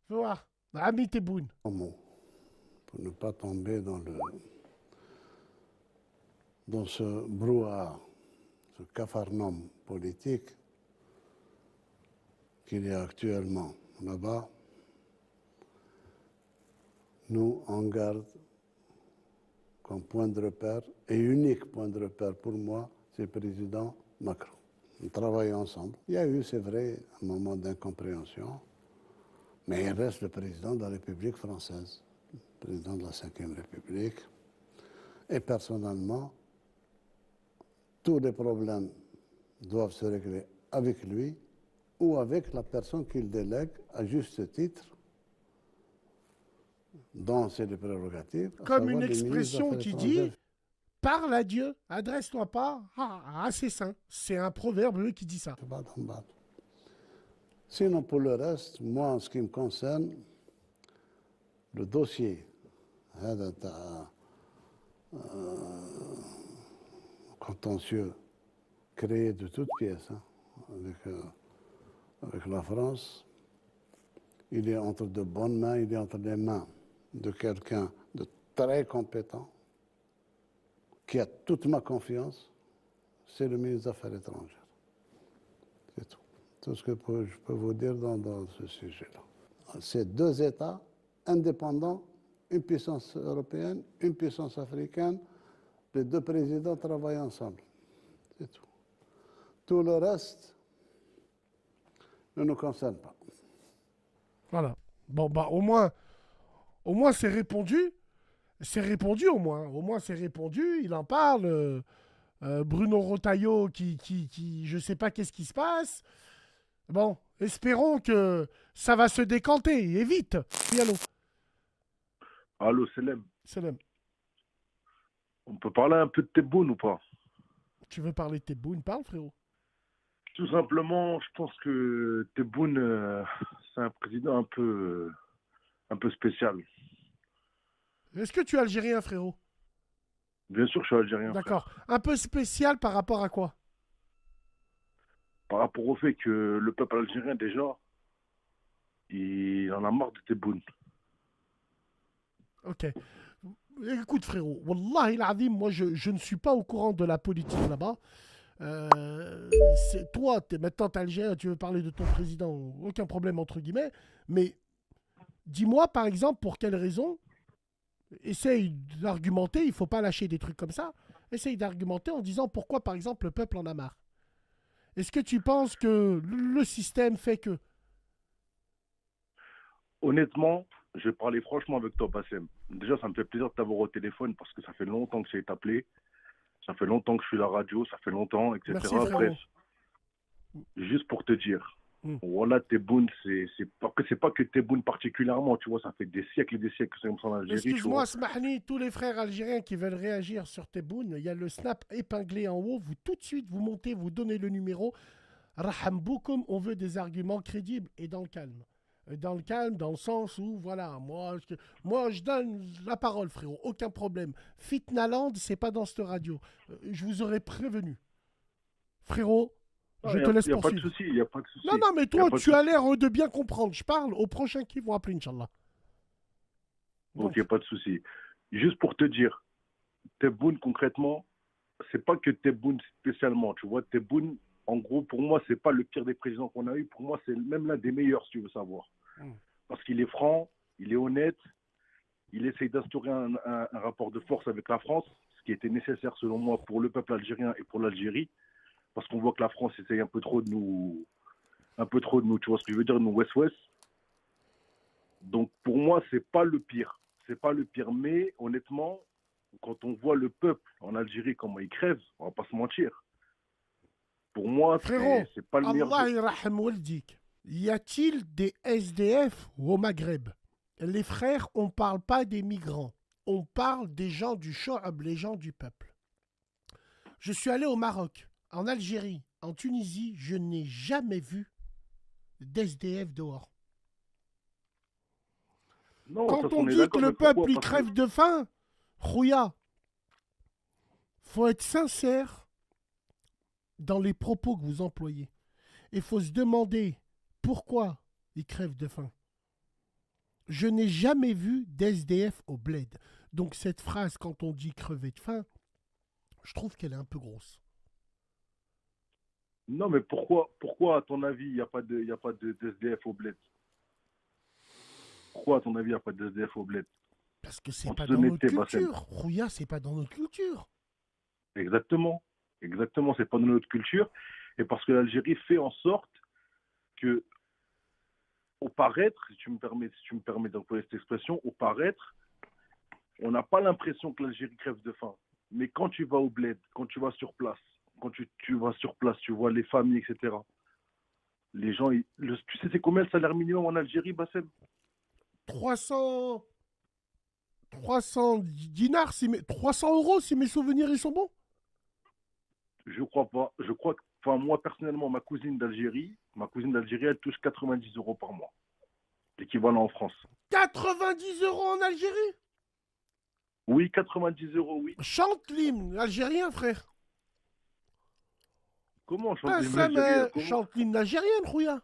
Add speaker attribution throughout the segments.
Speaker 1: Fais voir. Ami Tebboune.
Speaker 2: Mot, pour ne pas tomber dans ce brouhaha, ce capharnaüm politique qu'il y a actuellement là-bas, nous on garde comme point de repère, et unique point de repère pour moi, c'est le président Macron. On travaille ensemble. Il y a eu, c'est vrai, un moment d'incompréhension, mais il reste le président de la République française, le président de la Ve République. Et personnellement, tous les problèmes doivent se régler avec lui ou avec la personne qu'il délègue à juste titre dans ses prérogatives, à
Speaker 1: Comme
Speaker 2: savoir
Speaker 1: une
Speaker 2: les ministres des
Speaker 1: expression
Speaker 2: Affaires
Speaker 1: qui
Speaker 2: étrangères.
Speaker 1: dit parle à Dieu, adresse-toi pas à ses saints. C'est un proverbe qui dit ça.
Speaker 2: Sinon, pour le reste, moi, en ce qui me concerne, le dossier contentieux créé de toutes pièces avec la France, il est entre de bonnes mains, il est entre les mains de quelqu'un de très compétent, qui a toute ma confiance, c'est le ministre des Affaires étrangères. C'est tout. Tout ce que je peux vous dire dans ce sujet-là. C'est deux États indépendants, une puissance européenne, une puissance africaine. Les deux présidents travaillent ensemble. C'est tout. Tout le reste ne nous concerne pas.
Speaker 1: Voilà. Bon, bah, au moins c'est répondu. C'est répondu au moins. Au moins c'est répondu. Il en parle. Bruno Rotaillot qui, je sais pas qu'est-ce qui se passe. Bon, espérons que ça va se décanter et vite. Oui, allô.
Speaker 3: Allô, Selem.
Speaker 1: Salam.
Speaker 3: On peut parler un peu de Tebboune ou pas?
Speaker 1: Tu veux parler de Tebboune? Parle, frérot.
Speaker 3: Tout simplement, je pense que Tebboune, c'est un président un peu spécial.
Speaker 1: Est-ce que tu es algérien, frérot?
Speaker 3: Bien sûr, je suis algérien,
Speaker 1: D'accord.
Speaker 3: frère.
Speaker 1: Un peu spécial par rapport à quoi?
Speaker 3: Par rapport au fait que le peuple algérien, déjà, il en a marre de Tebboune.
Speaker 1: Ok. Écoute, frérot, Wallah il moi je ne suis pas au courant de la politique là-bas. Toi, maintenant t'es algérien, tu veux parler de ton président, aucun problème entre guillemets. Mais dis-moi par exemple pour quelle raison, essaye d'argumenter, il faut pas lâcher des trucs comme ça. Essaye d'argumenter en disant pourquoi par exemple le peuple en a marre. Est-ce que tu penses que le système fait que...
Speaker 3: Honnêtement, je vais parler franchement avec toi, Bassem. Déjà, ça me fait plaisir de t'avoir au téléphone parce que ça fait longtemps que j'ai t'appeler. Ça fait longtemps que je suis à la radio, ça fait longtemps,
Speaker 1: Merci
Speaker 3: etc. Bref,
Speaker 1: frérot.
Speaker 3: juste pour te dire,
Speaker 1: Hmm.
Speaker 3: voilà, Tebboune, c'est pas que Tebboune particulièrement, tu vois, ça fait des siècles et des siècles que c'est comme ça en Algérie, tu
Speaker 1: Excuse-moi,
Speaker 3: vois.
Speaker 1: Smahni, tous les frères algériens qui veulent réagir sur Tebboune, il y a le snap épinglé en haut. Vous tout de suite, vous montez, vous donnez le numéro. Raham Boukoum, on veut des arguments crédibles et dans le calme. Dans le calme, dans le sens où, voilà, moi je donne la parole, frérot, aucun problème. Fitnaland, c'est pas dans cette radio. Je vous aurais prévenu. Frérot, je te laisse
Speaker 3: Il n'y a pas de
Speaker 1: poursuivre.
Speaker 3: souci, il n'y a pas de
Speaker 1: Non,
Speaker 3: souci.
Speaker 1: non, mais
Speaker 3: Il n'y a
Speaker 1: toi,
Speaker 3: pas de
Speaker 1: tu as
Speaker 3: souci.
Speaker 1: l'air de bien comprendre. Je parle aux prochains qui vont appeler, Inch'Allah.
Speaker 3: Ok,
Speaker 1: Donc,
Speaker 3: pas de souci. Juste pour te dire, Tebboune, concrètement, c'est pas que Tebboune spécialement, tu vois. Tebboune, en gros, pour moi, c'est pas le pire des présidents qu'on a eu. Pour moi, c'est même l'un des meilleurs, si tu veux savoir.
Speaker 1: hmm.
Speaker 3: Parce qu'il est franc, il est honnête, il essaye d'instaurer un rapport de force avec la France, ce qui était nécessaire, selon moi, pour le peuple algérien et pour l'Algérie. Parce qu'on voit que la France essaye un peu trop de nous, tu vois ce que je veux dire, nous West-West. Donc pour moi, c'est pas le pire. C'est pas le pire. Mais honnêtement, quand on voit le peuple en Algérie, comment il crève, on va pas se mentir. Pour moi,
Speaker 1: Frérot,
Speaker 3: c'est pas le meilleur.
Speaker 1: Allah iraham waldik. Y a-t-il des SDF au Maghreb? Les frères, on ne parle pas des migrants. On parle des gens du Shoab, les gens du peuple. Je suis allé au Maroc, en Algérie, en Tunisie, je n'ai jamais vu d'SDF dehors.
Speaker 3: Non, ça,
Speaker 1: Quand on
Speaker 3: on est
Speaker 1: dit que
Speaker 3: d'accord,
Speaker 1: le
Speaker 3: mais pourquoi?
Speaker 1: peuple il
Speaker 3: Parce que
Speaker 1: crève de faim, Rouya, faut être sincère dans les propos que vous employez. Il faut se demander pourquoi il crève de faim. Je n'ai jamais vu d'SDF au bled. Donc cette phrase, quand on dit crever de faim, je trouve qu'elle est un peu grosse.
Speaker 3: Non, mais pourquoi à ton avis, il n'y a pas de SDF au bled? Pourquoi, à ton avis, il n'y a pas de SDF au bled?
Speaker 1: Parce que c'est
Speaker 3: En
Speaker 1: pas
Speaker 3: toute
Speaker 1: dans notre
Speaker 3: honnêteté, Bassem.
Speaker 1: culture. Rouya, c'est pas dans notre culture.
Speaker 3: Exactement. Exactement, c'est pas dans notre culture. Et parce que l'Algérie fait en sorte que, au paraître, si tu me permets d'employer cette expression, au paraître, on n'a pas l'impression que l'Algérie crève de faim. Mais quand tu vas au bled, quand tu vas sur place, tu vas sur place, tu vois les familles, etc. Les gens, tu sais c'est combien le salaire minimum en Algérie, Bassem?
Speaker 1: 300, 300 dinars, 300 euros si mes souvenirs ils sont bons.
Speaker 3: Je crois pas. Je crois que, enfin, moi personnellement, ma cousine d'Algérie, elle touche 90 euros par mois. L'équivalent en France.
Speaker 1: 90 euros en Algérie.
Speaker 3: Oui, 90 euros, oui.
Speaker 1: Chante l'hymne algérien, frère.
Speaker 3: Comment
Speaker 1: Ah,
Speaker 3: chanter l'hymne
Speaker 1: ça,
Speaker 3: algérien?
Speaker 1: mais chante l'hymne algérienne, Rouya.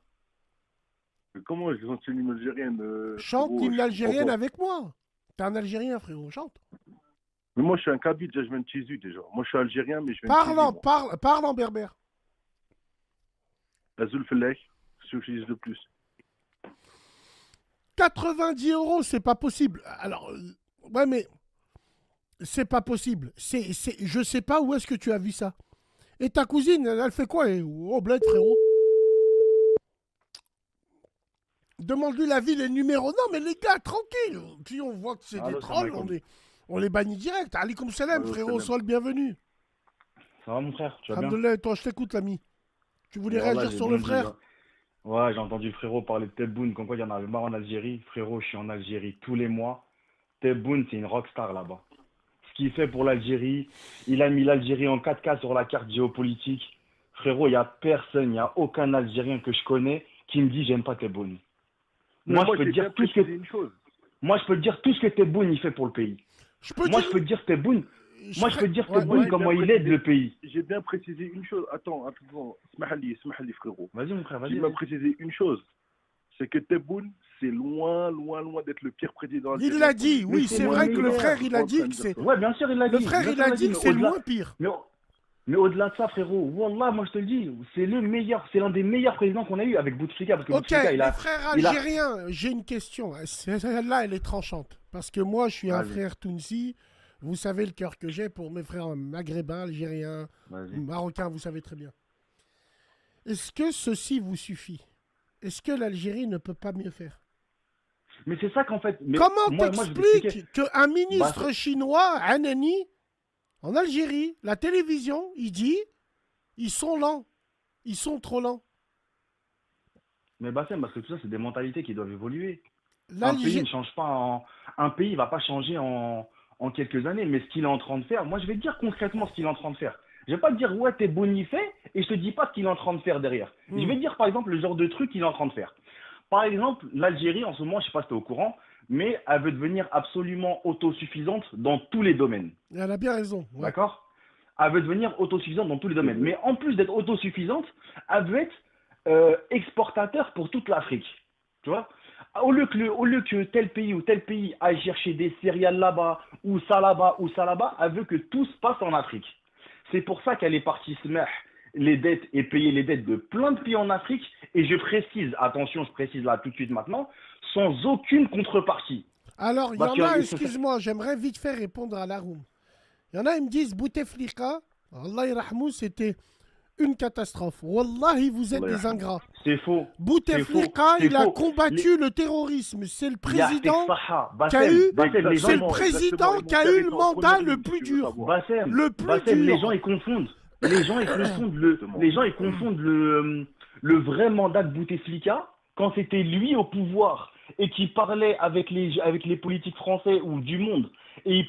Speaker 3: Comment je chante l'hymne algérienne?
Speaker 1: Chante
Speaker 3: Frérot,
Speaker 1: l'hymne
Speaker 3: je comprends
Speaker 1: algérienne
Speaker 3: pas.
Speaker 1: avec moi. T'es un Algérien, frérot, chante.
Speaker 3: Mais moi, je suis un Kabyle, déjà, je viens de Tizi déjà. Moi, je suis algérien, mais je viens de Tizi,
Speaker 1: Parle
Speaker 3: moi.
Speaker 1: parle en berbère.
Speaker 3: Azul Felech, c'est ce que je dis le plus.
Speaker 1: 90 euros, c'est pas possible. Alors, ouais, mais c'est pas possible. Je sais pas où est-ce que tu as vu ça. Et ta cousine, elle fait quoi au bled, frérot? Demande-lui la ville et le numéro. Non, mais les gars, tranquille. Si on voit que c'est des
Speaker 4: Allô, salam
Speaker 1: trolls,
Speaker 4: alaikum.
Speaker 1: on les bannit direct. Alaykoum salam,
Speaker 3: Allô,
Speaker 1: frérot,
Speaker 3: salam.
Speaker 1: sois le bienvenu.
Speaker 4: Ça va mon frère, tu vas bien?
Speaker 1: Alhamdoulilah, toi, je t'écoute, l'ami. Tu voulais
Speaker 4: Voilà,
Speaker 1: réagir
Speaker 4: j'ai
Speaker 1: sur
Speaker 4: bien
Speaker 1: le
Speaker 4: dit,
Speaker 1: frère?
Speaker 4: Ouais, j'ai entendu le frérot parler de Tebboune, comme quoi il y en avait marre en Algérie. Frérot, je suis en Algérie tous les mois. Tebboune, c'est une rockstar là-bas. Ce qu'il fait pour l'Algérie, il a mis l'Algérie en 4K sur la carte géopolitique. Frérot, il n'y a personne, il n'y a aucun Algérien que je connais qui me dit j'aime pas Tebboune.
Speaker 3: Mais
Speaker 4: Moi,
Speaker 3: moi,
Speaker 4: je peux te
Speaker 3: j'ai bien
Speaker 4: dire tout ce
Speaker 3: précisé
Speaker 4: que,
Speaker 3: une chose.
Speaker 4: moi, je peux te dire tout ce que Tebboune il fait pour le pays.
Speaker 1: Je peux
Speaker 4: Moi,
Speaker 1: dire.
Speaker 4: je peux te dire Tebboune, moi, je peux te dire
Speaker 1: Ouais,
Speaker 4: Tebboune
Speaker 1: ouais.
Speaker 4: comment
Speaker 3: bien
Speaker 4: il aide
Speaker 3: précisé.
Speaker 4: le pays.
Speaker 3: J'ai bien précisé une chose. Attends, Smahali, frérot.
Speaker 4: Vas-y mon frère,
Speaker 3: J'ai
Speaker 4: vas-y.
Speaker 3: bien précisé une chose. C'est que Tebboune, c'est loin, loin, loin d'être le pire président
Speaker 1: Il
Speaker 3: algérien
Speaker 1: l'a
Speaker 3: connu.
Speaker 1: dit, oui,
Speaker 4: Mais c'est
Speaker 1: c'est
Speaker 4: le
Speaker 1: vrai que le
Speaker 4: meilleur.
Speaker 1: frère, il a
Speaker 3: Je suis
Speaker 1: dit
Speaker 3: en train
Speaker 1: que
Speaker 3: de dire
Speaker 1: c'est.
Speaker 3: ça.
Speaker 4: Ouais, bien sûr, il l'a
Speaker 1: Le
Speaker 4: dit.
Speaker 1: frère,
Speaker 4: Bien
Speaker 1: il
Speaker 4: sûr,
Speaker 1: a
Speaker 4: l'a
Speaker 1: dit que
Speaker 4: mais
Speaker 1: c'est le
Speaker 4: au-delà,
Speaker 1: moins pire.
Speaker 4: mais au-delà de ça, frérot, Wallah, moi je te le dis, c'est le meilleur, c'est l'un des meilleurs présidents qu'on a eu avec Bouteflika, parce que
Speaker 1: Ok,
Speaker 4: Bouteflika,
Speaker 1: les frères
Speaker 4: il a,
Speaker 1: algériens, j'ai une question. Celle-là, elle est tranchante. Parce que moi, je suis un
Speaker 4: vas-y,
Speaker 1: frère Tounsi. Vous savez le cœur que j'ai pour mes frères maghrébins, algériens,
Speaker 4: vas-y.
Speaker 1: marocains, vous savez très bien. Est-ce que ceci vous suffit? Est-ce que l'Algérie ne peut pas mieux faire?
Speaker 4: Mais c'est ça qu'en fait, mais
Speaker 1: Comment
Speaker 4: moi je vais t'expliquer.
Speaker 1: t'expliques qu'un
Speaker 4: Bah,
Speaker 1: ministre chinois, Anani, en Algérie, la télévision, il dit ils sont lents, ils sont trop lents.
Speaker 4: mais Bassem, parce que tout ça, c'est des mentalités qui doivent évoluer. Un pays ne
Speaker 1: L'Algérie.
Speaker 4: change pas un pays va pas changer en quelques années, mais ce qu'il est en train de faire, moi je vais te dire concrètement ce qu'il est en train de faire. Je vais pas te dire ouais t'es bonifé et je te dis pas ce qu'il est en train de faire derrière. Je vais te dire par exemple le genre de truc qu'il est en train de faire. Par exemple, l'Algérie en ce moment, je sais pas si tu es au courant, mais elle veut devenir absolument autosuffisante dans tous les domaines.
Speaker 1: Elle a bien raison. Ouais.
Speaker 4: D'accord? Elle veut devenir autosuffisante dans tous les domaines. Mais en plus d'être autosuffisante, elle veut être exportateur pour toute l'Afrique. Tu vois? Au lieu que tel pays ou tel pays aille chercher des céréales là-bas, ou ça là-bas, ou ça là-bas, elle veut que tout se passe en Afrique. C'est pour ça qu'elle est partie se mettre les dettes et payer les dettes de plein de pays en Afrique. Et je précise, attention, je précise là tout de suite maintenant, sans aucune contrepartie.
Speaker 1: Alors, il y
Speaker 4: Parce
Speaker 1: en
Speaker 4: que
Speaker 1: a, excuse-moi, j'aimerais vite faire répondre à Laroum. Il y en a, ils me disent Bouteflika, Allah yarhamou, c'était une catastrophe. Wallahi, vous êtes
Speaker 3: Allah
Speaker 1: des ingrats.
Speaker 4: C'est faux.
Speaker 1: Bouteflika,
Speaker 4: C'est
Speaker 1: il a
Speaker 4: faux.
Speaker 1: combattu le terrorisme. C'est le président
Speaker 4: qui
Speaker 1: a eu.
Speaker 4: les gens,
Speaker 1: C'est le président qui a eu le mandat le plus dur.
Speaker 4: Bassem,
Speaker 1: Le plus
Speaker 4: Bassem,
Speaker 1: dur.
Speaker 4: les gens ils confondent. Les gens ils confondent le vrai mandat de Bouteflika quand c'était lui au pouvoir et qui parlait avec les politiques français ou du monde et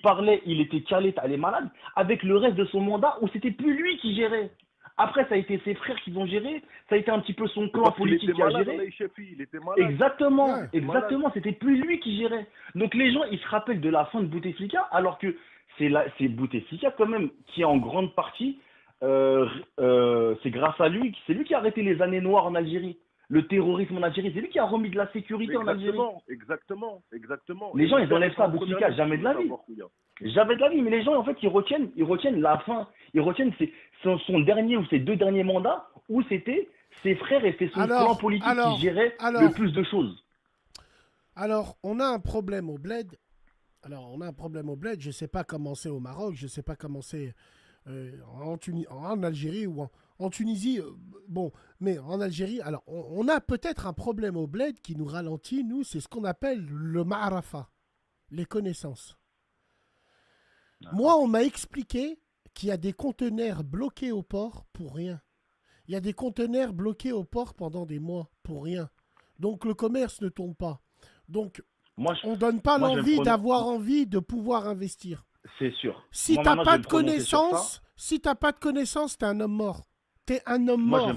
Speaker 4: il était calé, t'as les malades, avec le reste de son mandat où c'était plus lui qui gérait. Après, ça a été ses frères qui ont géré, ça a été un petit peu son clan politique qui a géré.
Speaker 3: Il était malade.
Speaker 4: Exactement,
Speaker 1: Ouais.
Speaker 4: exactement, c'était plus lui qui gérait. Donc les gens, ils se rappellent de la fin de Bouteflika, alors que c'est Bouteflika quand même qui est en grande partie, c'est grâce à lui, c'est lui qui a arrêté les années noires en Algérie. le terrorisme en Algérie. C'est lui qui a remis de la sécurité en Algérie.
Speaker 3: Exactement.
Speaker 4: Les gens, ils enlèvent ça à Bouteflika, jamais de la vie. Jamais de la vie, mais les gens, en fait, ils retiennent la fin. Ils retiennent son dernier ou ses 2 derniers mandats où c'était ses frères et son clan politique qui géraient le plus de choses.
Speaker 1: Alors, on a un problème au bled. Je ne sais pas comment c'est au Maroc, je ne sais pas comment c'est en Algérie ou en Tunisie. Bon, mais en Algérie, alors, on a peut-être un problème au bled qui nous ralentit, nous, c'est ce qu'on appelle le ma'arafa, les connaissances. Moi, on m'a expliqué qu'il y a des conteneurs bloqués au port pour rien. Il y a des conteneurs bloqués au port pendant des mois pour rien. Donc, le commerce ne tourne pas. Donc, on ne donne pas l'envie d'avoir envie de pouvoir investir.
Speaker 4: C'est sûr.
Speaker 1: Si tu n'as pas de connaissances, tu es un homme mort. Tu es un homme mort.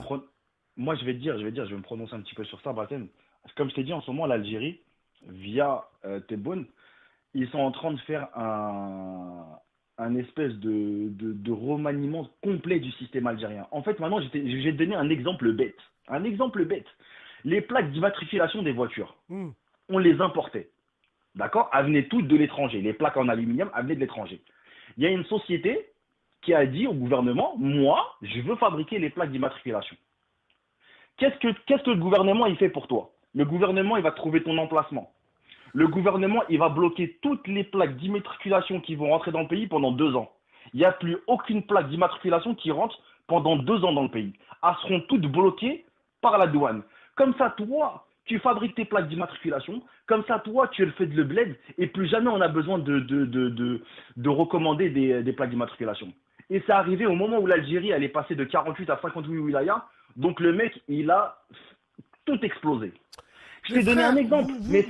Speaker 4: Moi, je vais me prononcer un petit peu sur ça, Bassem. Comme je t'ai dit, en ce moment, l'Algérie, via Tebboune, ils sont en train de faire un espèce de remaniement complet du système algérien. En fait, maintenant, je vais te donner un exemple bête. Les plaques d'immatriculation des voitures, on les importait. D'accord? Elles venaient toutes de l'étranger. Les plaques en aluminium, elles venaient de l'étranger. Il y a une société qui a dit au gouvernement, moi, je veux fabriquer les plaques d'immatriculation. Qu'est-ce que le gouvernement il fait pour toi? Le gouvernement, il va trouver ton emplacement. Le gouvernement, il va bloquer toutes les plaques d'immatriculation qui vont rentrer dans le pays pendant 2 ans. Il n'y a plus aucune plaque d'immatriculation qui rentre pendant 2 ans dans le pays. Elles seront toutes bloquées par la douane. Comme ça, toi, tu fabriques tes plaques d'immatriculation. Comme ça, toi, tu le fais de le bled. Et plus jamais on a besoin de recommander des plaques d'immatriculation. Et c'est arrivé au moment où l'Algérie, elle est passée de 48 à 58 wilayas. Donc le mec, il a tout explosé. Je t'ai donné un exemple. Mais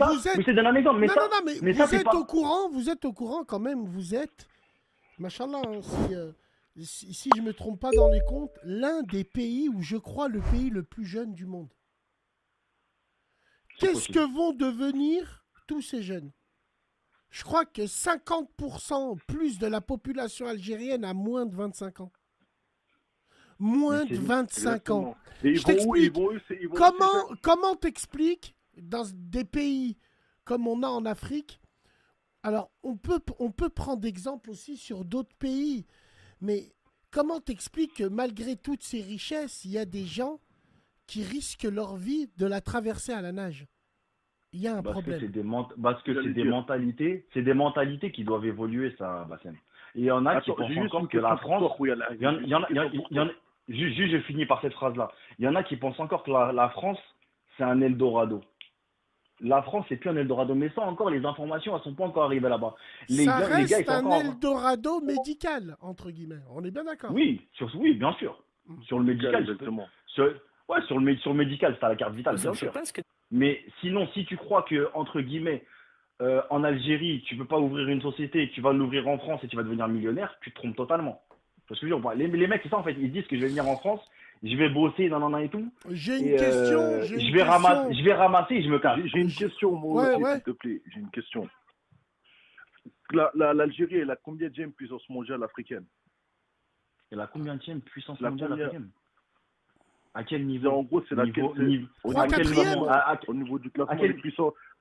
Speaker 4: vous
Speaker 1: êtes au courant quand même, vous êtes, machallah, si je ne me trompe pas dans les comptes, l'un des pays où je crois le pays le plus jeune du monde. Qu'est-ce que vont devenir tous ces jeunes? Je crois que 50% plus de la population algérienne a moins de 25 ans. Moins de 25 ans. Je t'explique. Comment t'expliques dans des pays comme on a en Afrique? Alors, on peut prendre d'exemple aussi sur d'autres pays. Mais comment t'expliques que malgré toutes ces richesses, il y a des gens qui risquent leur vie de la traverser à la nage? Il y a un problème.
Speaker 4: Parce que c'est des mentalités qui doivent évoluer, ça, Bassem. Et il y en a qui pensent encore que la France... Juste, je finis par cette phrase-là. Il y en a qui pensent encore que la France, c'est un Eldorado. La France, c'est plus un Eldorado. Mais ça encore, les informations, elles ne sont pas encore arrivées là-bas.
Speaker 1: Ça reste un Eldorado médical, entre guillemets. On est bien d'accord?
Speaker 4: Oui, bien sûr. Sur le médical,
Speaker 3: exactement.
Speaker 4: Sur le médical, c'est à la carte vitale, bien sûr. Mais sinon, si tu crois que, entre guillemets, en Algérie, tu ne peux pas ouvrir une société, tu vas l'ouvrir en France et tu vas devenir millionnaire, tu te trompes totalement. Parce que les mecs, c'est ça en fait, ils disent que je vais venir en France, je vais bosser, nanana et tout.
Speaker 1: J'ai une question.
Speaker 4: Je vais ramasser et je me cache.
Speaker 3: J'ai une question, moi aussi, s'il te plaît. J'ai une question. L'Algérie, elle a combien de puissance mondiale africaine?
Speaker 4: Elle a combien de puissance mondiale africaine? À quel niveau?
Speaker 3: En gros, c'est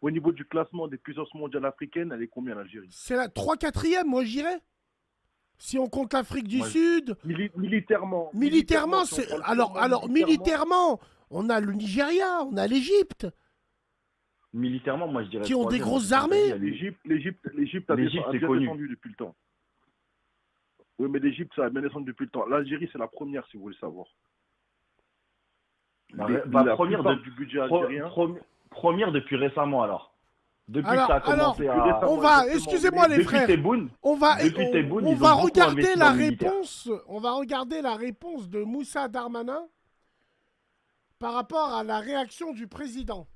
Speaker 3: au niveau du classement des puissances mondiales africaines, elle est combien l'Algérie?
Speaker 1: C'est la 3/4e, moi je dirais. Si on compte l'Afrique du Sud.
Speaker 3: Militairement,
Speaker 1: c'est. Alors, militairement, on a le Nigeria, on a l'Égypte.
Speaker 4: Militairement, moi je dirais.
Speaker 1: Qui ont des grosses armées.
Speaker 3: L'Égypte a bien descendu depuis le temps. Oui, mais l'Égypte, ça a bien descendu depuis le temps. L'Algérie, c'est la première, si vous voulez savoir.
Speaker 4: Première depuis récemment alors. Depuis que ça a commencé
Speaker 1: on va, excusez-moi les frères, on va regarder la réponse. On va regarder la réponse de Moussa Darmanin par rapport à la réaction du président.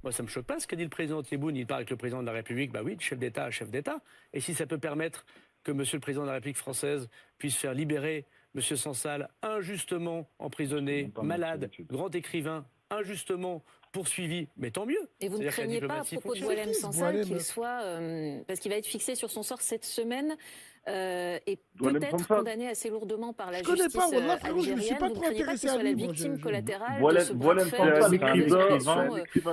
Speaker 5: Moi, ça me choque pas ce qu'a dit le président Tebboune. Il parle avec le président de la République. Bah oui, chef d'État à chef d'État. Et si ça peut permettre que Monsieur le président de la République française puisse faire libérer Monsieur Sansal, injustement emprisonné, malade, grand écrivain, injustement poursuivi, mais tant mieux.
Speaker 6: Et vous ne
Speaker 5: C'est-à-dire que la
Speaker 6: craignez pas, à
Speaker 5: diplomatie
Speaker 6: propos de
Speaker 5: fonctionne.
Speaker 6: Boualem Sansal,
Speaker 1: Boualem.
Speaker 6: qu'il soit, parce qu'il va être fixé sur son sort cette semaine, et
Speaker 3: Boualem
Speaker 6: peut-être
Speaker 3: Sansal.
Speaker 6: condamné assez lourdement par la
Speaker 1: Je connais
Speaker 6: justice
Speaker 1: pas, Wallah, frérot, je me suis
Speaker 6: algérienne.
Speaker 1: pas
Speaker 6: Vous ne
Speaker 1: trop
Speaker 6: craignez pas
Speaker 1: intéressé
Speaker 6: qu'il
Speaker 1: à
Speaker 6: soit la
Speaker 1: lui, moi,
Speaker 6: victime
Speaker 1: je-
Speaker 6: collatérale de
Speaker 4: Boualem
Speaker 6: ce bras de fer,
Speaker 4: Sansal,
Speaker 6: de
Speaker 3: C'est
Speaker 6: ce
Speaker 3: un
Speaker 4: c'est un
Speaker 3: écrivain,
Speaker 6: manipulation,
Speaker 4: c'est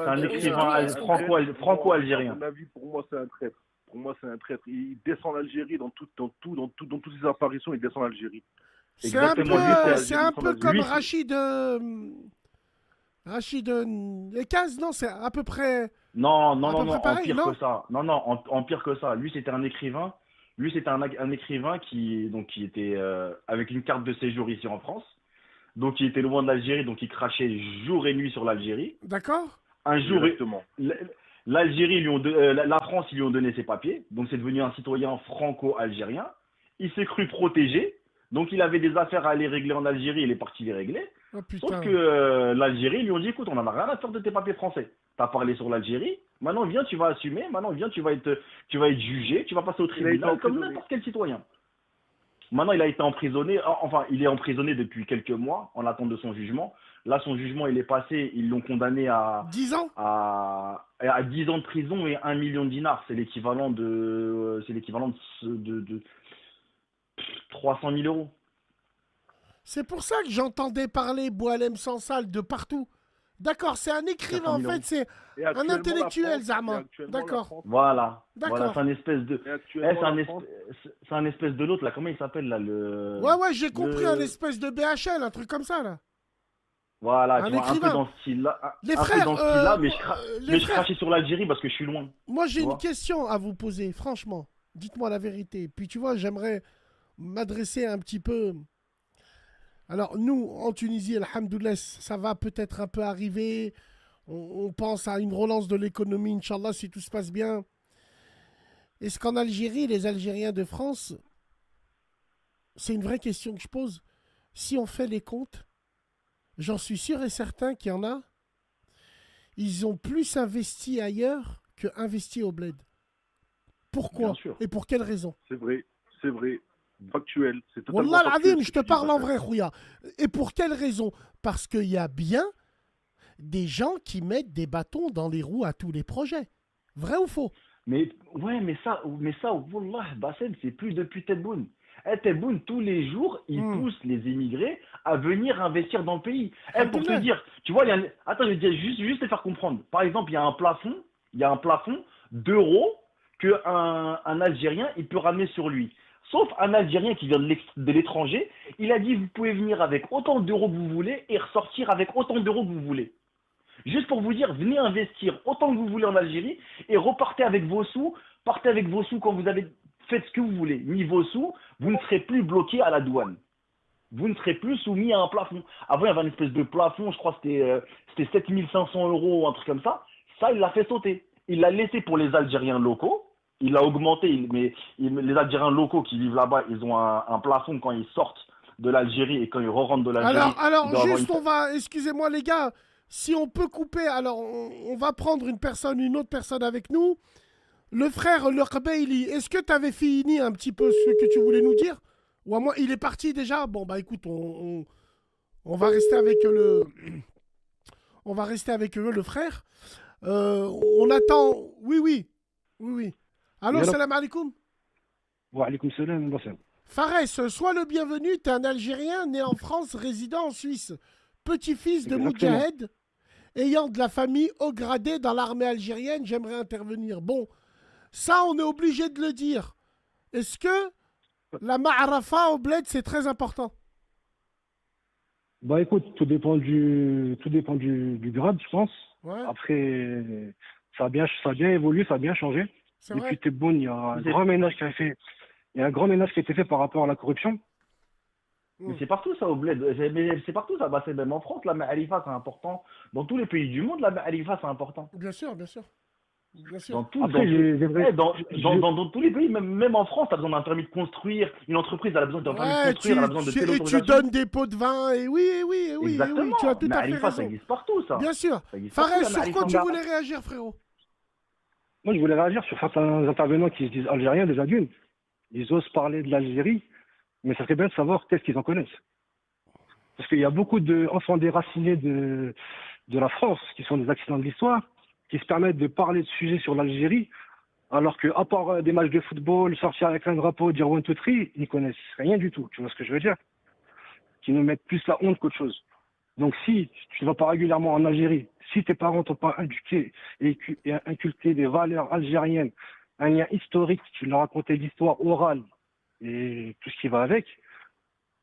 Speaker 4: un écrivain
Speaker 6: aujourd'hui, est-ce qu'on peut-
Speaker 4: franco-algérien.
Speaker 3: À mon avis, pour moi, c'est un traître. Pour moi, c'est un traître. Il descend l'Algérie dans toutes ses apparitions, il descend l'Algérie.
Speaker 1: C'est un
Speaker 3: Exactement, lui,
Speaker 1: peu,
Speaker 3: c'est
Speaker 1: c'est un peu
Speaker 3: Algérie,
Speaker 1: comme
Speaker 3: lui,
Speaker 1: Rachid Ekaz, non, c'est à peu près.
Speaker 4: Non,
Speaker 1: À peu près
Speaker 4: en
Speaker 1: pareil,
Speaker 4: pire
Speaker 1: non
Speaker 4: que ça. Non, en pire que ça. Lui, c'était un écrivain. Lui, c'était un écrivain qui était avec une carte de séjour ici en France. Donc, il était loin de l'Algérie, donc il crachait jour et nuit sur l'Algérie.
Speaker 1: D'accord.
Speaker 4: Un jour,
Speaker 3: Exactement.
Speaker 4: l'Algérie la France, ils lui ont donné ses papiers. Donc, c'est devenu un citoyen franco-algérien. Il s'est cru protégé. Donc, il avait des affaires à aller régler en Algérie. Il est parti les régler.
Speaker 1: Oh
Speaker 4: Sauf
Speaker 1: putain.
Speaker 4: que l'Algérie, ils lui ont dit, écoute, on n'en a rien à faire de tes papiers français. Tu as parlé sur l'Algérie. Maintenant, viens, tu vas assumer. Maintenant, viens, tu vas être jugé. Tu vas passer au
Speaker 3: été
Speaker 4: tribunal comme
Speaker 3: emprisonné.
Speaker 4: n'importe quel citoyen. Maintenant, il a été emprisonné. Enfin, il est emprisonné depuis quelques mois en attente de son jugement. Là, son jugement, il est passé. Ils l'ont condamné
Speaker 1: 10 ans.
Speaker 4: à 10 ans de prison et 1 million de dinars. C'est l'équivalent de 300 000 euros.
Speaker 1: C'est pour ça que j'entendais parler Boualem Sansal de partout. D'accord, c'est un écrivain, en
Speaker 4: 400 000
Speaker 1: fait, c'est
Speaker 3: Et
Speaker 1: un
Speaker 3: actuellement,
Speaker 1: intellectuel,
Speaker 3: la France-
Speaker 1: Zama.
Speaker 3: et actuellement, la
Speaker 1: D'accord.
Speaker 3: France-
Speaker 4: Voilà.
Speaker 1: D'accord.
Speaker 4: Voilà, c'est un espèce de.
Speaker 3: et actuellement, la France-
Speaker 4: C'est un espèce de l'autre là. Comment il s'appelle là le.
Speaker 1: Ouais, j'ai compris,
Speaker 4: le-
Speaker 1: un espèce de BHL, un truc comme ça, là.
Speaker 4: Voilà,
Speaker 1: Un
Speaker 4: tu vois, un peu
Speaker 1: écrivain.
Speaker 4: dans ce style-là.
Speaker 1: Les
Speaker 4: un
Speaker 1: frères,
Speaker 4: peu dans ce style-là, mais
Speaker 1: les
Speaker 4: je
Speaker 1: frères.
Speaker 4: crachais sur l'Algérie parce que je suis loin.
Speaker 1: Moi, j'ai
Speaker 4: Tu
Speaker 1: une
Speaker 4: vois.
Speaker 1: question à vous poser, franchement. Dites-moi la vérité. Puis, tu vois, j'aimerais m'adresser un petit peu. Alors, nous, en Tunisie, alhamdoulilah, ça va peut-être un peu arriver. On pense à une relance de l'économie, Inch'Allah, si tout se passe bien. Est-ce qu'en Algérie, les Algériens de France, c'est une vraie question que je pose. Si on fait les comptes, j'en suis sûr et certain qu'il y en a, ils ont plus investi ailleurs que investi au bled. Pourquoi
Speaker 4: Bien sûr.
Speaker 1: et pour quelle raison?
Speaker 3: C'est vrai. Factuel. C'est totalement
Speaker 1: Wallah
Speaker 3: factuel,
Speaker 1: al-azim,
Speaker 3: ce
Speaker 1: je
Speaker 3: que
Speaker 1: te
Speaker 3: tu dis,
Speaker 1: parle en
Speaker 3: Bachar.
Speaker 1: vrai, Khouya. Et pour quelle raison? Parce qu'il y a bien des gens qui mettent des bâtons dans les roues à tous les projets. Vrai ou faux?
Speaker 4: Mais ça, wallah, Bassem, c'est plus depuis Tebboune. Tebboune, tous les jours, il pousse les immigrés à venir investir dans le pays. Pour te
Speaker 1: Alhamdoulilah.
Speaker 4: dire, tu vois, attends, je vais te dire, juste te faire comprendre. Par exemple, il y a un plafond d'euros qu'un Algérien, il peut ramener sur lui. Sauf un Algérien qui vient de l'étranger, il a dit, vous pouvez venir avec autant d'euros que vous voulez et ressortir avec autant d'euros que vous voulez. Juste pour vous dire, venez investir autant que vous voulez en Algérie et repartez avec vos sous. Partez avec vos sous quand vous avez fait ce que vous voulez. Mis vos sous, vous ne serez plus bloqué à la douane. Vous ne serez plus soumis à un plafond. Avant, il y avait une espèce de plafond, je crois que c'était 7 500 euros ou un truc comme ça. Ça, il l'a fait sauter. Il l'a laissé pour les Algériens locaux. Il l'a augmenté, mais les Algériens locaux qui vivent là-bas, ils ont un plafond quand ils sortent de l'Algérie et quand ils rentrent de l'Algérie.
Speaker 1: Alors
Speaker 4: ils doivent avoir
Speaker 1: juste, on va, excusez-moi les gars, si on peut couper, alors on va prendre une autre personne avec nous. Le frère, le Khabeili, est-ce que tu avais fini un petit peu ce que tu voulais nous dire? Ou à moi, il est parti déjà? Bon, bah écoute, on va rester avec le frère. On attend. Oui. Allô,
Speaker 7: Voilà.
Speaker 1: salam alaikum.
Speaker 7: Wa alaykoum salam, Bassem.
Speaker 1: Fares, sois le bienvenu. Tu es un Algérien né en France, résident en Suisse. Petit-fils de
Speaker 7: Exactement.
Speaker 1: Moudjahed, ayant de la famille haut gradée dans l'armée algérienne. J'aimerais intervenir. Bon, ça, on est obligé de le dire. Est-ce que la ma'arafa au bled, c'est très important?
Speaker 7: Bah écoute, tout dépend du grade, je pense.
Speaker 1: Ouais,
Speaker 7: Après, ça a bien évolué, ça a bien changé.
Speaker 1: c'est vrai.
Speaker 7: Depuis Tebboune, il y a un
Speaker 4: C'est-
Speaker 7: grand ménage qui a été fait par rapport à la corruption.
Speaker 4: Mais c'est partout ça au bled, c'est partout ça, c'est même en France, la ma'arifa c'est important. Dans tous les pays du monde, la ma'arifa c'est important.
Speaker 1: Bien sûr. Bien
Speaker 4: Dans,
Speaker 1: sûr.
Speaker 4: tout,
Speaker 7: Après,
Speaker 4: dans tous les pays, même en France, tu as besoin d'un permis de construire. Une entreprise, elle a besoin d'un permis de
Speaker 1: Ouais,
Speaker 4: construire, elle a besoin de telle
Speaker 1: et tu
Speaker 4: autorisation.
Speaker 1: donnes des pots de vin. Et oui,
Speaker 4: Exactement.
Speaker 1: tu as tout à fait
Speaker 4: Ma'arifa, ça
Speaker 1: raison.
Speaker 4: existe partout ça.
Speaker 1: Bien sûr.
Speaker 4: Ça existe partout,
Speaker 1: Fares,
Speaker 4: la
Speaker 1: sur
Speaker 4: ma'arifa
Speaker 1: quoi tu
Speaker 4: en
Speaker 1: voulais réagir, frérot?
Speaker 7: Moi, je voulais réagir sur certains intervenants qui se disent algériens, déjà d'une. Ils osent parler de l'Algérie, mais ça serait bien de savoir qu'est-ce qu'ils en connaissent. Parce qu'il y a beaucoup d'enfants déracinés de la France, qui sont des accidents de l'histoire, qui se permettent de parler de sujets sur l'Algérie, alors que, à part des matchs de football, sortir avec un drapeau, dire one, two, three, ils n'y connaissent rien du tout. Tu vois ce que je veux dire? Qui nous mettent plus la honte qu'autre chose. Donc si tu ne vas pas régulièrement en Algérie, si tes parents t'ont pas inculqué des valeurs algériennes, un lien historique, tu leur racontais l'histoire orale et tout ce qui va avec,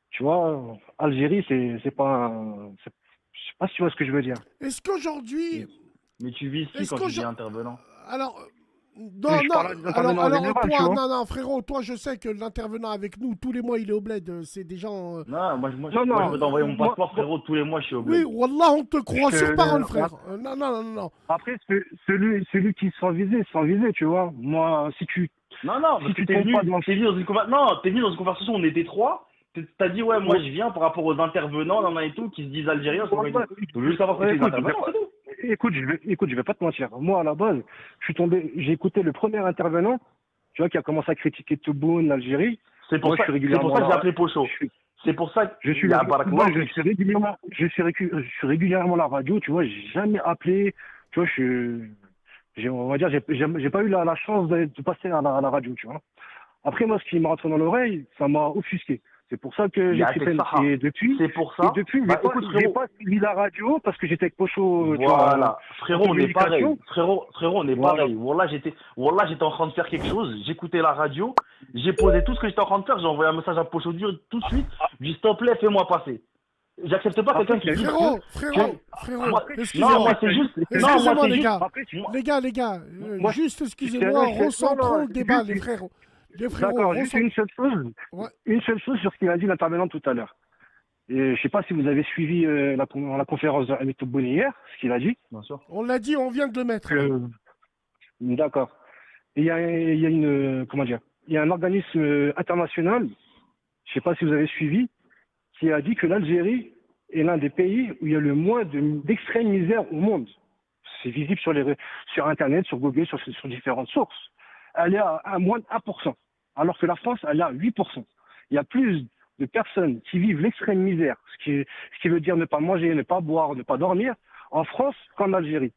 Speaker 7: tu vois, Algérie, c'est pas je sais pas si tu vois ce que je veux dire.
Speaker 1: Est-ce qu'aujourd'hui...
Speaker 4: Mais tu vises qui quand tu dis intervenant?
Speaker 1: Alors,
Speaker 7: Mais je parle des intervenants en
Speaker 1: alors
Speaker 7: général, tu
Speaker 1: toi,
Speaker 7: vois.
Speaker 1: non, frérot, toi, je sais que l'intervenant avec nous, tous les mois, il est au bled. C'est des gens...
Speaker 4: Non, moi
Speaker 7: non,
Speaker 4: je peux t'envoyer mon
Speaker 7: moi-
Speaker 4: passeport, frérot, tous les mois je suis au
Speaker 1: Oui,
Speaker 4: bled.
Speaker 1: Wallah, on te croit
Speaker 7: Je-
Speaker 1: sur parole, frère. Non.
Speaker 7: Après, celui qui se sent visé, tu vois. Moi, si tu
Speaker 4: Non,
Speaker 7: Si
Speaker 4: parce
Speaker 7: tu
Speaker 4: que
Speaker 7: tombes pas dans-
Speaker 4: t'es venu dans une t'es venu dans une conversation, on était trois. T'as dit, ouais, moi je viens par rapport aux intervenants, nan, nan, et tout, qui se disent algériens.
Speaker 7: Ouais,
Speaker 4: Je veux juste savoir si
Speaker 7: ouais,
Speaker 4: c'est des
Speaker 7: écoute,
Speaker 4: intervenants, c'est tout.
Speaker 7: je vais pas te mentir. Moi, à la base, j'ai écouté le premier intervenant, tu vois, qui a commencé à critiquer Tebboune, l'Algérie.
Speaker 4: C'est pour
Speaker 7: Moi,
Speaker 4: ça
Speaker 7: je suis
Speaker 4: que
Speaker 7: régulièrement
Speaker 4: j'ai
Speaker 7: là.
Speaker 4: appelé Pocho.
Speaker 7: Je suis-
Speaker 4: C'est pour ça que
Speaker 7: Je suis,
Speaker 4: il y a Barak
Speaker 7: moi,
Speaker 4: Noir.
Speaker 7: je suis régulièrement à la radio, tu vois, j'ai jamais appelé, tu vois, on va dire, j'ai pas eu la chance de passer à la radio, tu vois. Après, moi, ce qui m'a rentré dans l'oreille, ça m'a offusqué. C'est pour ça que
Speaker 4: Il y
Speaker 7: j'ai
Speaker 4: a
Speaker 7: pris
Speaker 4: Tek
Speaker 7: peine.
Speaker 4: Saha.
Speaker 7: Et depuis,
Speaker 4: C'est pour ça. Bah, écoute,
Speaker 7: j'ai
Speaker 4: frérot.
Speaker 7: pas suivi la radio parce que j'étais avec Pocho, tu vois.
Speaker 4: Voilà, frérot, on est pareil.
Speaker 7: communication.
Speaker 4: Frérot, on est
Speaker 7: Voilà.
Speaker 4: pareil. Wallah, j'étais en train de faire quelque chose. J'écoutais la radio. J'ai posé tout ce que j'étais en train de faire. J'ai envoyé un message à Pocho dur tout de suite. Je dis, s'il te plaît, fais-moi passer. J'accepte pas quelqu'un qui dit
Speaker 1: Frérot,
Speaker 4: Moi,
Speaker 1: excusez-moi.
Speaker 4: non, moi, c'est juste. Non, moi,
Speaker 1: Excusez-moi,
Speaker 4: c'est
Speaker 1: les
Speaker 4: juste.
Speaker 1: gars.
Speaker 7: Après,
Speaker 1: Les gars,
Speaker 7: Moi,
Speaker 1: juste excusez-moi, recentrons le débat, les frères. Les frérots,
Speaker 7: d'accord, juste une seule chose.
Speaker 1: Ouais.
Speaker 7: Une seule chose sur ce qu'il a dit l'intervenant tout à l'heure. Et je sais pas si vous avez suivi la conférence avec Tebboune hier, ce qu'il a dit.
Speaker 4: Bien sûr.
Speaker 1: On l'a dit, on vient de le mettre.
Speaker 7: D'accord. Et il y a une comment dire, il y a un organisme international, je sais pas si vous avez suivi, qui a dit que l'Algérie est l'un des pays où il y a le moins d'extrême misère au monde. C'est visible sur Internet, sur Google, sur différentes sources. Elle est à moins de 1%, alors que la France, elle est à 8%. Il y a plus de personnes qui vivent l'extrême misère, ce qui veut dire ne pas manger, ne pas boire, ne pas dormir, en France qu'en Algérie.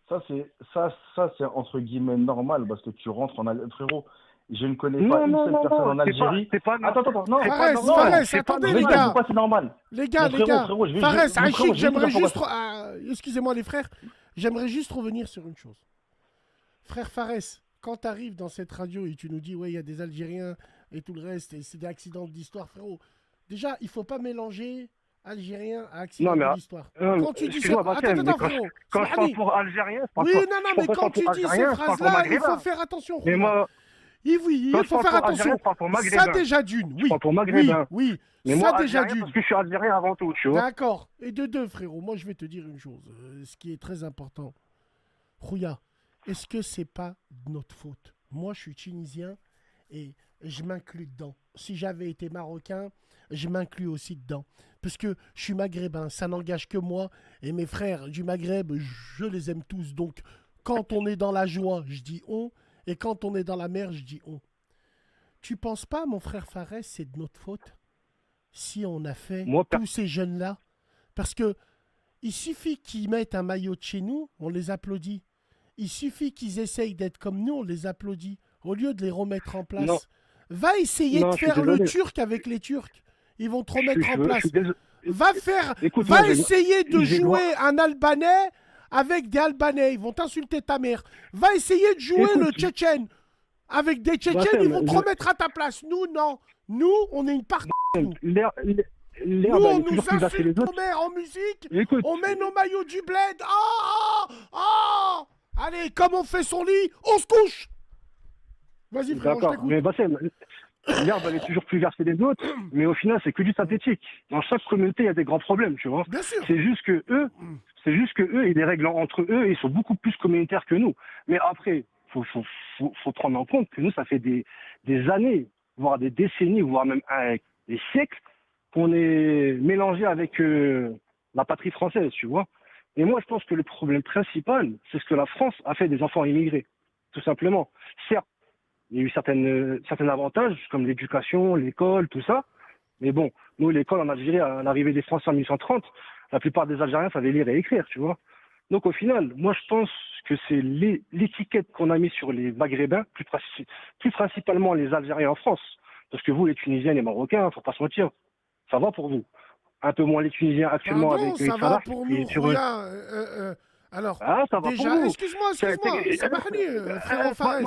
Speaker 4: Ça, c'est entre guillemets normal parce que tu rentres en Algérie. Frérot, je ne connais pas une seule personne en Algérie. Attends, non.
Speaker 1: Fares, attendez, les gars.
Speaker 4: Pourquoi c'est normal?
Speaker 1: Les gars,
Speaker 4: frérot,
Speaker 1: Fares, Achik, j'aimerais juste...
Speaker 4: juste.
Speaker 1: Excusez-moi, les frères. J'aimerais juste revenir sur une chose. Frère Fares, quand tu arrives dans cette radio et tu nous dis, ouais, il y a des Algériens et tout le reste, et c'est des accidents d'histoire, frérot. Déjà, il faut pas mélanger Algérien à accident d'histoire. Quand tu dis ça... Attends, frérot.
Speaker 7: Quand je parle pour Algérien, c'est pas
Speaker 1: oui, non, mais quand tu dis ces phrases-là, il faut faire attention.
Speaker 7: Mais moi...
Speaker 1: Oui, il faut faire attention. Ça déjà d'une, oui.
Speaker 7: Pour maghrébin.
Speaker 1: Oui,
Speaker 7: mais
Speaker 1: ça
Speaker 7: moi,
Speaker 1: déjà d'une.
Speaker 7: Parce que je suis algérien avant tout, tu vois.
Speaker 1: D'accord. Et de deux, frérot, moi je vais te dire une chose, ce qui est très important. Rouya, est-ce que c'est pas de notre faute? Moi, je suis tunisien et je m'inclus dedans. Si j'avais été marocain, je m'inclus aussi dedans. Parce que je suis maghrébin, ça n'engage que moi. Et mes frères du Maghreb, je les aime tous. Donc, quand on est dans la joie, je dis on. Et quand on est dans la mer, je dis on. Tu penses pas, mon frère Fares, c'est de notre faute si on a fait tous ces jeunes-là? Parce que il suffit qu'ils mettent un maillot de chez nous, on les applaudit. Il suffit qu'ils essayent d'être comme nous, on les applaudit. Au lieu de les remettre en place.
Speaker 7: Non.
Speaker 1: Va essayer de faire le Turc avec les Turcs. Ils vont te remettre en place. Va essayer de jouer un Albanais avec des Albanais, ils vont t'insulter ta mère. Va essayer de jouer le Tchétchène. Avec des Tchétchènes, ils vont te remettre à ta place. Nous, non. Nous, on est une partie. Nous, on nous insulte nos mères en musique. On met nos maillots du bled. Allez, comme on fait son lit, on se couche. Vas-y, frère, je t'écoute.
Speaker 7: Mais Bassem, l'herbe, elle est toujours plus verte que les autres, mais au final, c'est que du synthétique. Dans chaque communauté, il y a des grands problèmes, tu vois.
Speaker 1: Bien sûr.
Speaker 7: C'est juste que eux, et les règles entre eux, ils sont beaucoup plus communautaires que nous. Mais après, faut prendre en compte que nous, ça fait des années, voire des décennies, voire même des siècles, qu'on est mélangé avec la patrie française, tu vois. Et moi, je pense que le problème principal, c'est ce que la France a fait des enfants immigrés, tout simplement. Certes, il y a eu certains avantages, comme l'éducation, l'école, tout ça. Mais bon, nous, l'école en Algérie, à l'arrivée des Français en 1830, La plupart des Algériens savaient lire et écrire, tu vois. Donc au final, moi je pense que c'est l'étiquette qu'on a mis sur les Maghrébins, plus principalement les Algériens en France. Parce que vous, les Tunisiens, les Marocains, faut pas se mentir, ça va pour vous. Un peu moins les Tunisiens actuellement
Speaker 1: Pardon,
Speaker 7: avec
Speaker 1: ça va
Speaker 7: Salah.
Speaker 1: pour nous, Khouya. Alors,
Speaker 7: Ah, ça va
Speaker 1: déjà,
Speaker 7: pour vous.
Speaker 1: excuse-moi, Samahni, frérot Fares.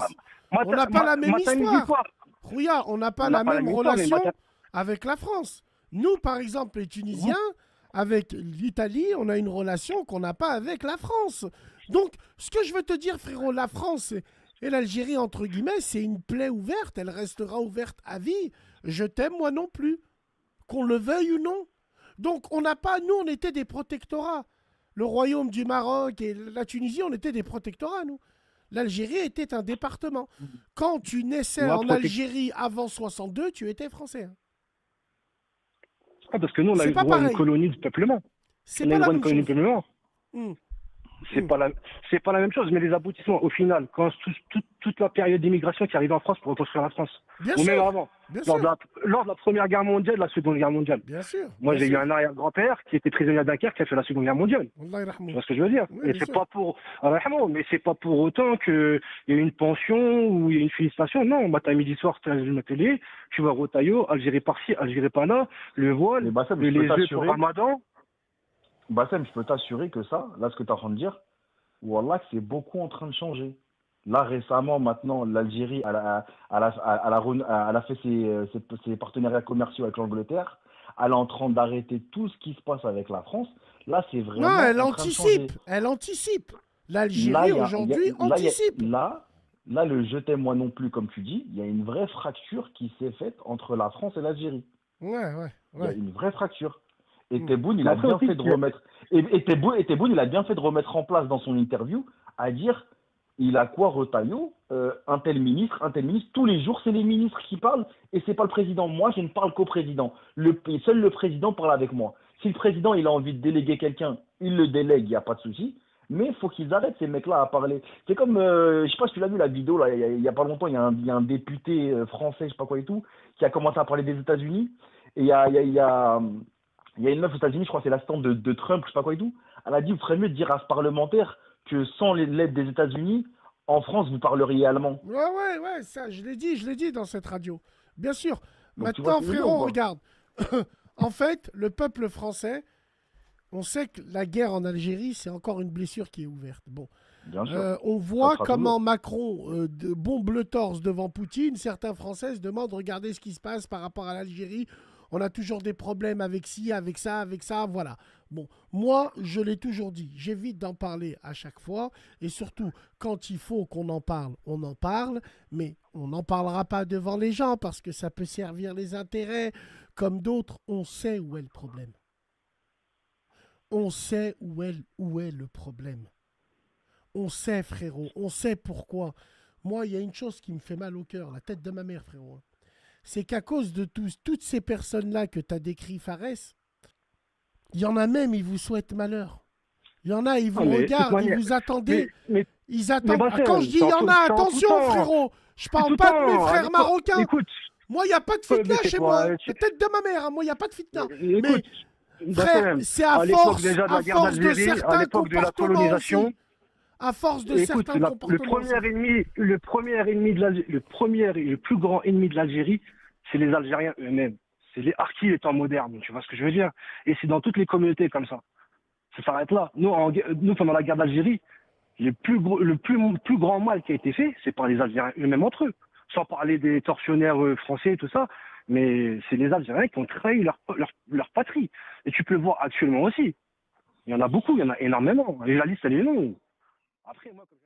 Speaker 7: Ma-
Speaker 1: On n'a pas la même
Speaker 7: ma time
Speaker 1: histoire.
Speaker 7: d'histoire.
Speaker 1: Khouya, on n'a pas
Speaker 7: On
Speaker 1: la
Speaker 7: n'a pas la
Speaker 1: même
Speaker 7: même histoire, mais
Speaker 1: relation avec la France. Nous, par exemple, les Tunisiens, avec l'Italie, on a une relation qu'on n'a pas avec la France. Donc, ce que je veux te dire, frérot, la France et l'Algérie, entre guillemets, c'est une plaie ouverte. Elle restera ouverte à vie. Je t'aime, moi non plus. Qu'on le veuille ou non. Donc, on n'a pas... Nous, on était des protectorats. Le royaume du Maroc et la Tunisie, on était des protectorats, nous. L'Algérie était un département. Quand tu naissais en Algérie avant 62, tu étais français. Hein.
Speaker 7: Ah, parce que nous, on a eu
Speaker 1: C'est pas
Speaker 7: droit à une
Speaker 1: pareil.
Speaker 7: colonie de peuplement.
Speaker 1: C'est
Speaker 7: On a
Speaker 1: pas
Speaker 7: eu
Speaker 1: la
Speaker 7: droit à
Speaker 1: même
Speaker 7: une colonie de
Speaker 1: chose.
Speaker 7: peuplement.
Speaker 1: Hmm.
Speaker 7: C'est pas la même chose, mais les aboutissements, au final, quand toute la période d'immigration qui arrivait en France pour reconstruire la France,
Speaker 1: Bien
Speaker 7: ou
Speaker 1: sûr.
Speaker 7: même avant,
Speaker 1: Bien
Speaker 7: lors
Speaker 1: sûr.
Speaker 7: de la Première Guerre mondiale, la Seconde Guerre mondiale.
Speaker 1: Bien sûr.
Speaker 7: Moi,
Speaker 1: bien
Speaker 7: j'ai eu
Speaker 1: sûr.
Speaker 7: un arrière-grand-père qui était prisonnier à Dunkerque, qui a fait la Seconde Guerre mondiale.
Speaker 1: Wallah
Speaker 7: Tu
Speaker 1: yarhamou.
Speaker 7: vois ce que je veux dire?
Speaker 1: Oui,
Speaker 7: Et
Speaker 1: bien
Speaker 7: c'est
Speaker 1: sûr.
Speaker 7: pas pour, mais c'est pas pour autant qu'il y a une pension ou il y a une félicitation. Non, matin, midi, soir, tu allumes la télé, tu vas Rotaillot, Algérie par-ci, Algérie par-là, le voile,
Speaker 8: Mais Bassem,
Speaker 7: les
Speaker 8: je peux
Speaker 7: œufs pour
Speaker 8: t'assurer,
Speaker 7: Ramadan.
Speaker 8: Bassem, je peux t'assurer que ça, là, ce que tu es en train de dire, Wallah, que c'est beaucoup en train de changer. Là, récemment, maintenant, l'Algérie, elle a fait ses partenariats commerciaux avec l'Angleterre. Elle est en train d'arrêter tout ce qui se passe avec la France. Là, c'est vraiment
Speaker 1: Non, elle
Speaker 8: en train de changer.
Speaker 1: anticipe. Elle anticipe.
Speaker 8: Là,
Speaker 1: L'Algérie,
Speaker 8: il y a-
Speaker 1: aujourd'hui, anticipe.
Speaker 8: là, le je t'aime moi non plus, comme tu dis, il y a une vraie fracture qui s'est faite entre la France et l'Algérie.
Speaker 1: Ouais.
Speaker 8: Il y a une vraie fracture. Et
Speaker 1: Mm.
Speaker 8: Tebboune, il a
Speaker 7: Après
Speaker 8: bien
Speaker 7: aussi,
Speaker 8: fait de remettre. Et Tebboune, il a bien fait de remettre en place dans son interview à dire il a quoi Retailleau, un tel ministre, tous les jours, c'est les ministres qui parlent et c'est pas le président. Moi, je ne parle qu'au président. Seul le président parle avec moi. Si le président il a envie de déléguer quelqu'un, il le délègue, il n'y a pas de souci. Mais il faut qu'ils arrêtent ces mecs-là à parler. C'est comme, je sais pas si tu l'as vu la vidéo, là, il y a pas longtemps, il y a un député français, je sais pas quoi et tout, qui a commencé à parler des États-Unis. Et il y a une meuf aux États-Unis, je crois que c'est l'assistante de Trump, je sais pas quoi et tout. Elle a dit, vous ferait mieux de dire à ce parlementaire que sans l'aide des États-Unis, en France, vous parleriez allemand.
Speaker 1: Ouais, ça, je l'ai dit dans cette radio. Bien sûr.
Speaker 8: Donc, tu vois
Speaker 1: Maintenant,
Speaker 8: ce que je veux dire,
Speaker 1: frérot,
Speaker 8: ou pas
Speaker 1: regarde. En fait, le peuple français, on sait que la guerre en Algérie, c'est encore une blessure qui est ouverte. Bon.
Speaker 8: Bien sûr.
Speaker 1: On voit
Speaker 8: sera
Speaker 1: comment
Speaker 8: toujours.
Speaker 1: Macron bombe le torse devant Poutine. Certains Français se demandent, regardez ce qui se passe par rapport à l'Algérie. On a toujours des problèmes avec ci, avec ça, voilà. Bon, moi, je l'ai toujours dit, j'évite d'en parler à chaque fois, et surtout, quand il faut qu'on en parle, on en parle, mais on n'en parlera pas devant les gens, parce que ça peut servir les intérêts, comme d'autres, on sait où est le problème. On sait où est le problème. On sait, frérot, on sait pourquoi. Moi, il y a une chose qui me fait mal au cœur, la tête de ma mère, frérot. C'est qu'à cause de toutes ces personnes-là que tu as décrit, Fares, il y en a même, ils vous souhaitent malheur. Il y en a, ils vous regardent, ils vous attendaient. Ils attendent.
Speaker 7: Bassem,
Speaker 1: Quand je dis il y en a, attention, frérot, je parle pas de mes frères marocains.
Speaker 7: Écoute,
Speaker 1: moi, il n'y a pas de fitna
Speaker 7: mais
Speaker 1: chez
Speaker 7: toi,
Speaker 1: moi. La tête de ma mère, hein, moi, il n'y a pas de fitna.
Speaker 7: écoute,
Speaker 1: Mais, frère,
Speaker 7: Bassem,
Speaker 1: c'est à
Speaker 7: l'époque
Speaker 1: force,
Speaker 7: déjà de
Speaker 1: à
Speaker 7: la guerre
Speaker 1: force de
Speaker 7: d'Algérie, à
Speaker 1: certains
Speaker 7: l'époque de la
Speaker 1: comportements
Speaker 7: colonisation.
Speaker 1: aussi. À force de
Speaker 7: Écoute,
Speaker 1: certains
Speaker 7: le
Speaker 1: comportements
Speaker 7: premier
Speaker 1: aussi.
Speaker 7: ennemi, le plus grand ennemi de l'Algérie, c'est les Algériens eux-mêmes. C'est les harkis les temps modernes, tu vois ce que je veux dire? Et c'est dans toutes les communautés comme ça. Ça s'arrête là. Nous, pendant la guerre d'Algérie, le plus grand mal qui a été fait, c'est par les Algériens eux-mêmes entre eux. Sans parler des tortionnaires français et tout ça, mais c'est les Algériens qui ont trahi leur patrie. Et tu peux le voir actuellement aussi. Il y en a beaucoup, il y en a énormément. Et la liste, elle est longue. Après, moi, comme